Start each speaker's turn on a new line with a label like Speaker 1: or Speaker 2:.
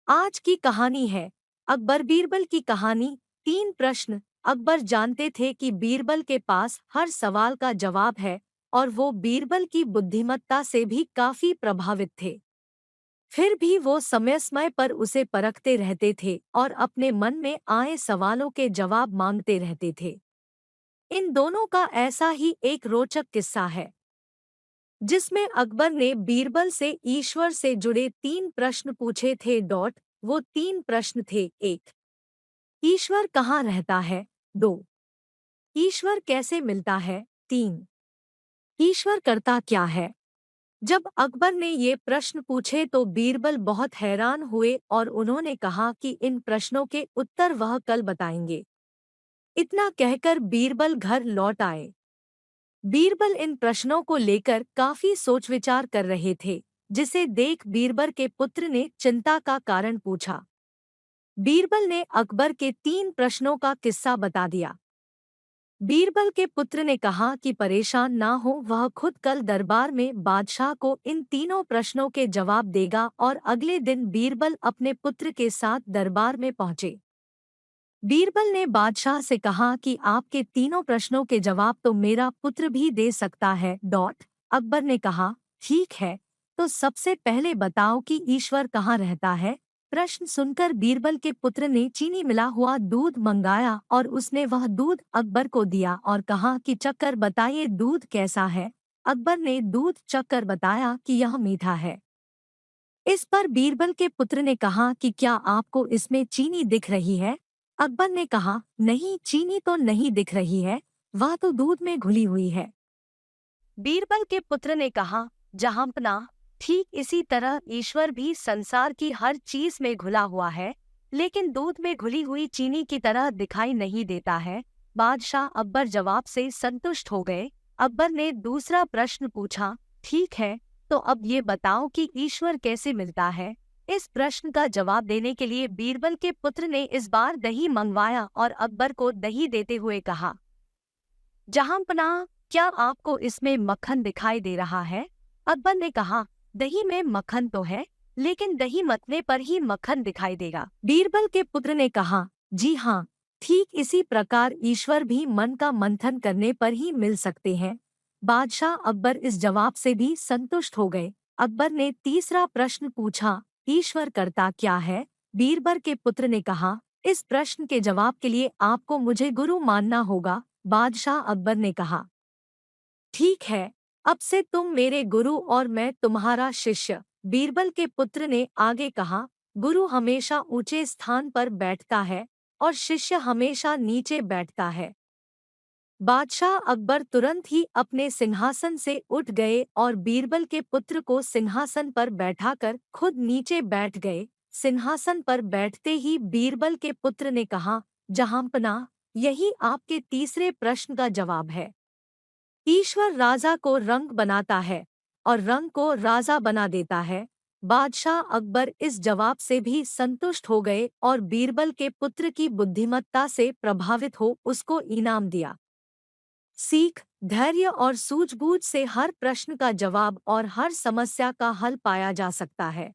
Speaker 1: आज की कहानी है अकबर बीरबल की कहानी। 3 प्रश्न। अकबर जानते थे कि बीरबल के पास हर सवाल का जवाब है और वो बीरबल की बुद्धिमत्ता से भी काफी प्रभावित थे। फिर भी वो समय समय पर उसे परखते रहते थे और अपने मन में आए सवालों के जवाब मांगते रहते थे। इन दोनों का ऐसा ही एक रोचक किस्सा है जिसमें अकबर ने बीरबल से ईश्वर से जुड़े 3 प्रश्न पूछे थे। वो 3 प्रश्न थे। 1, ईश्वर कहाँ रहता है? 2, ईश्वर कैसे मिलता है? 3, ईश्वर करता क्या है? जब अकबर ने ये प्रश्न पूछे तो बीरबल बहुत हैरान हुए और उन्होंने कहा कि इन प्रश्नों के उत्तर वह कल बताएंगे। इतना कहकर बीरबल घर लौट आए। बीरबल इन प्रश्नों को लेकर काफी सोच विचार कर रहे थे, जिसे देख बीरबल के पुत्र ने चिंता का कारण पूछा। बीरबल ने अकबर के 3 प्रश्नों का किस्सा बता दिया। बीरबल के पुत्र ने कहा कि परेशान ना हो, वह खुद कल दरबार में बादशाह को इन तीनों प्रश्नों के जवाब देगा। और अगले दिन बीरबल अपने पुत्र के साथ दरबार में पहुंचे। बीरबल ने बादशाह से कहा कि आपके तीनों प्रश्नों के जवाब तो मेरा पुत्र भी दे सकता है। अकबर ने कहा, ठीक है, तो सबसे पहले बताओ कि ईश्वर कहाँ रहता है। प्रश्न सुनकर बीरबल के पुत्र ने चीनी मिला हुआ दूध मंगाया और उसने वह दूध अकबर को दिया और कहा कि चखकर बताइए दूध कैसा है। अकबर ने दूध चखकर बताया कि यह मीठा है। इस पर बीरबल के पुत्र ने कहा कि क्या आपको इसमें चीनी दिख रही है? अकबर ने कहा, नहीं, चीनी तो नहीं दिख रही है, वह तो दूध में घुली हुई है। बीरबल के पुत्र ने कहा, जहांपना, ठीक इसी तरह ईश्वर भी संसार की हर चीज में घुला हुआ है, लेकिन दूध में घुली हुई चीनी की तरह दिखाई नहीं देता है। बादशाह अकबर जवाब से संतुष्ट हो गए। अकबर ने दूसरा प्रश्न पूछा, ठीक है, तो अब ये बताओ कि ईश्वर कैसे मिलता है। इस प्रश्न का जवाब देने के लिए बीरबल के पुत्र ने इस बार दही मंगवाया और अकबर को दही देते हुए कहा, जहांपनाह, क्या आपको इसमें मक्खन दिखाई दे रहा है? अकबर ने कहा, दही में मक्खन तो है, लेकिन दही मतने पर ही मक्खन दिखाई देगा। बीरबल के पुत्र ने कहा, जी हाँ, ठीक इसी प्रकार ईश्वर भी मन का मंथन करने पर ही मिल सकते हैं। बादशाह अकबर इस जवाब से भी संतुष्ट हो गए। अकबर ने तीसरा प्रश्न पूछा, ईश्वर करता क्या है? बीरबल के पुत्र ने कहा, इस प्रश्न के जवाब के लिए आपको मुझे गुरु मानना होगा। बादशाह अकबर ने कहा, ठीक है, अब से तुम मेरे गुरु और मैं तुम्हारा शिष्य। बीरबल के पुत्र ने आगे कहा, गुरु हमेशा ऊंचे स्थान पर बैठता है और शिष्य हमेशा नीचे बैठता है। बादशाह अकबर तुरंत ही अपने सिंहासन से उठ गए और बीरबल के पुत्र को सिंहासन पर बैठाकर खुद नीचे बैठ गए। सिंहासन पर बैठते ही बीरबल के पुत्र ने कहा, जहांपनाह, यही आपके तीसरे प्रश्न का जवाब है। ईश्वर राजा को रंग बनाता है और रंग को राजा बना देता है। बादशाह अकबर इस जवाब से भी संतुष्ट हो गए और बीरबल के पुत्र की बुद्धिमत्ता से प्रभावित हो उसको इनाम दिया। सीख, धैर्य और सूझबूझ से हर प्रश्न का जवाब और हर समस्या का हल पाया जा सकता है।